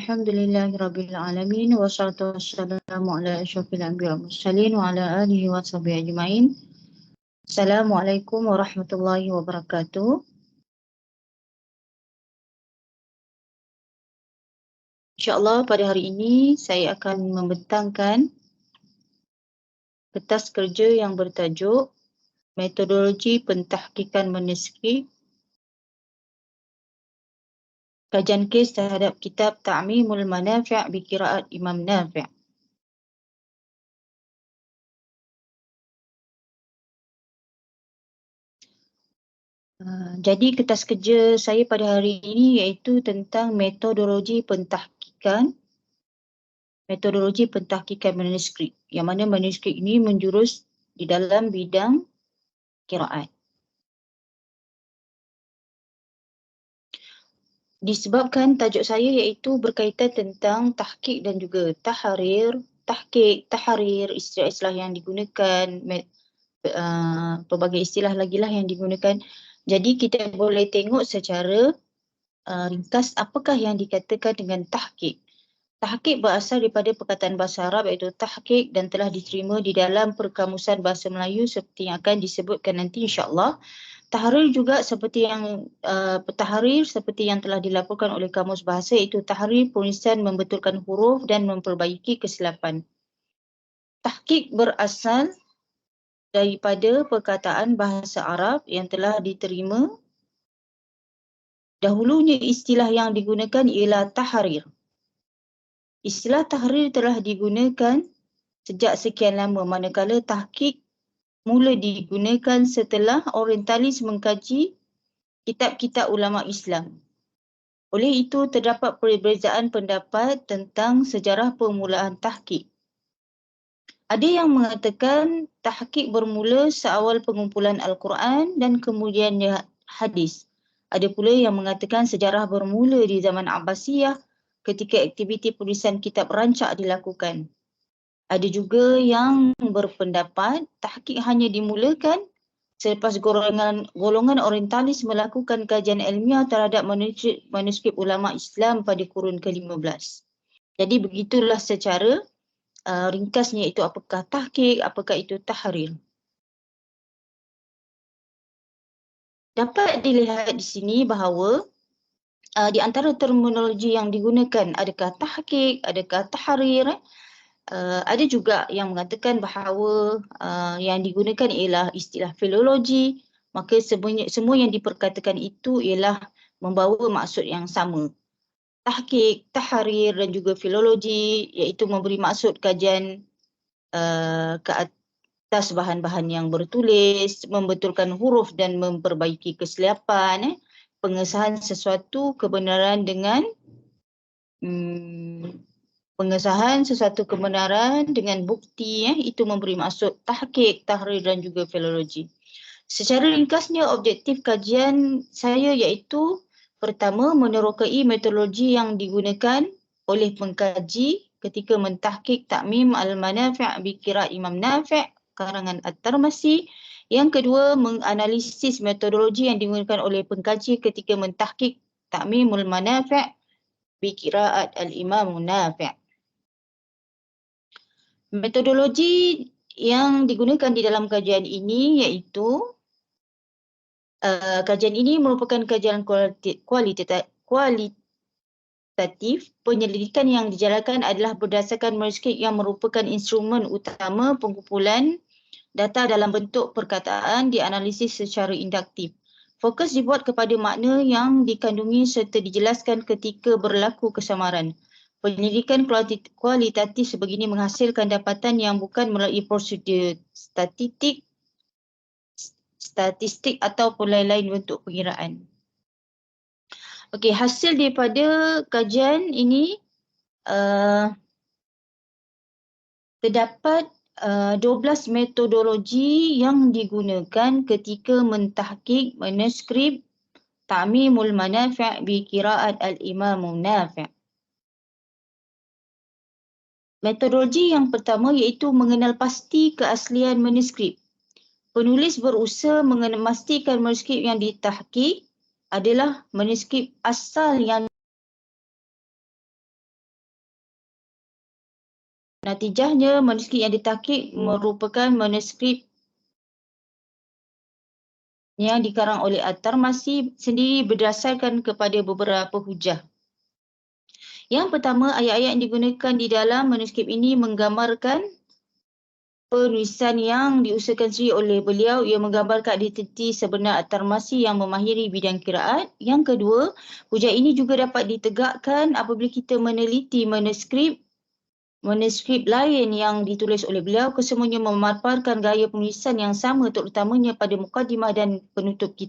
Alhamdulillahirabbil alamin wassalatu wassalamu ala asyrofil anbiya'i wal mursalin wa ala alihi wa sahbihi ajmain. Assalamualaikum warahmatullahi wabarakatuh. InsyaAllah pada hari ini saya akan membentangkan kertas kerja yang bertajuk Metodologi Pentahkikan Manuskrip, kajian kes terhadap kitab Ta'mimul Manafi' bi Qiraat Imam Nafi'. Jadi kertas kerja saya pada hari ini iaitu tentang metodologi pentahkikan manuskrip, yang mana manuskrip ini menjurus di dalam bidang qiraat. Disebabkan tajuk saya iaitu berkaitan tentang tahqiq dan juga tahrir, tahrir, istilah-istilah yang digunakan, pelbagai istilah lagi lah yang digunakan. Jadi kita boleh tengok secara ringkas apakah yang dikatakan dengan tahqiq. Tahqiq berasal daripada perkataan bahasa Arab iaitu tahqiq dan telah diterima di dalam perkamusan bahasa Melayu seperti yang akan disebutkan nanti insya-Allah. Tahrir juga seperti yang seperti yang telah dilaporkan oleh Kamus Bahasa iaitu tahrir penulisan membetulkan huruf dan memperbaiki kesilapan. Tahqiq berasal daripada perkataan bahasa Arab yang telah diterima. Dahulunya istilah yang digunakan ialah tahrir. Istilah tahrir telah digunakan sejak sekian lama, manakala tahqiq mula digunakan setelah orientalis mengkaji kitab-kitab ulama Islam. Oleh itu, terdapat perbezaan pendapat tentang sejarah permulaan tahqiq. Ada yang mengatakan tahqiq bermula seawal pengumpulan Al-Quran dan kemudian hadis. Ada pula yang mengatakan sejarah bermula di zaman Abbasiyah ketika aktiviti penulisan kitab rancak dilakukan. Ada juga yang berpendapat tahqiq hanya dimulakan selepas golongan orientalis melakukan kajian ilmiah terhadap manuskrip ulama Islam pada kurun ke-15. Jadi begitulah secara ringkasnya itu apakah tahqiq, apakah itu tahrir. Dapat dilihat di sini bahawa di antara terminologi yang digunakan adakah tahqiq, adakah tahrir. Ada juga yang mengatakan bahawa yang digunakan ialah istilah filologi, maka semua yang diperkatakan itu ialah membawa maksud yang sama. Tahqiq, tahrir dan juga filologi iaitu memberi maksud kajian ke atas bahan-bahan yang bertulis, membetulkan huruf dan memperbaiki kesilapan, pengesahan sesuatu kebenaran dengan pengesahan sesuatu kebenaran dengan bukti, itu memberi maksud tahqiq, tahrir dan juga filologi. Secara ringkasnya, objektif kajian saya iaitu pertama, menerokai metodologi yang digunakan oleh pengkaji ketika mentahqiq Ta'mim al-Manafi' bi Qiraat Imam Nafi' karangan At-Tirmizi. Yang kedua, menganalisis metodologi yang digunakan oleh pengkaji ketika mentahqiq Ta'mimul Manafi' bi Qiraat al-Imam Nafi'. Metodologi yang digunakan di dalam kajian ini iaitu kajian ini merupakan kajian kualitatif. Penyelidikan yang dijalankan adalah berdasarkan manuskrip yang merupakan instrumen utama pengumpulan data dalam bentuk perkataan dianalisis secara induktif. Fokus dibuat kepada makna yang dikandungi serta dijelaskan ketika berlaku kesamaran. Penyelidikan kualitatif sebegini menghasilkan dapatan yang bukan melalui prosedur statistik ataupun lain-lain bentuk pengiraan. Okey, hasil daripada kajian ini terdapat 12 metodologi yang digunakan ketika mentahqiq manuskrip Ta'mimul Manafi' bi Qiraat al-Imam Nafi'. Metodologi yang pertama iaitu mengenal pasti keaslian manuskrip. Penulis berusaha memastikan manuskrip yang ditahqiq adalah manuskrip asal yang Natijahnya, manuskrip yang ditahqiq merupakan manuskrip yang dikarang oleh At-Tirmizi sendiri berdasarkan kepada beberapa hujah. Yang pertama, ayat-ayat yang digunakan di dalam manuskrip ini menggambarkan penulisan yang diusahakan sendiri oleh beliau. Ia menggambarkan identiti sebenar At-Tirmizi yang memahiri bidang qiraat. Yang kedua, hujah ini juga dapat ditegakkan apabila kita meneliti manuskrip lain yang ditulis oleh beliau. Kesemuanya memaparkan gaya penulisan yang sama, terutamanya pada mukadimah dan penutup kitab.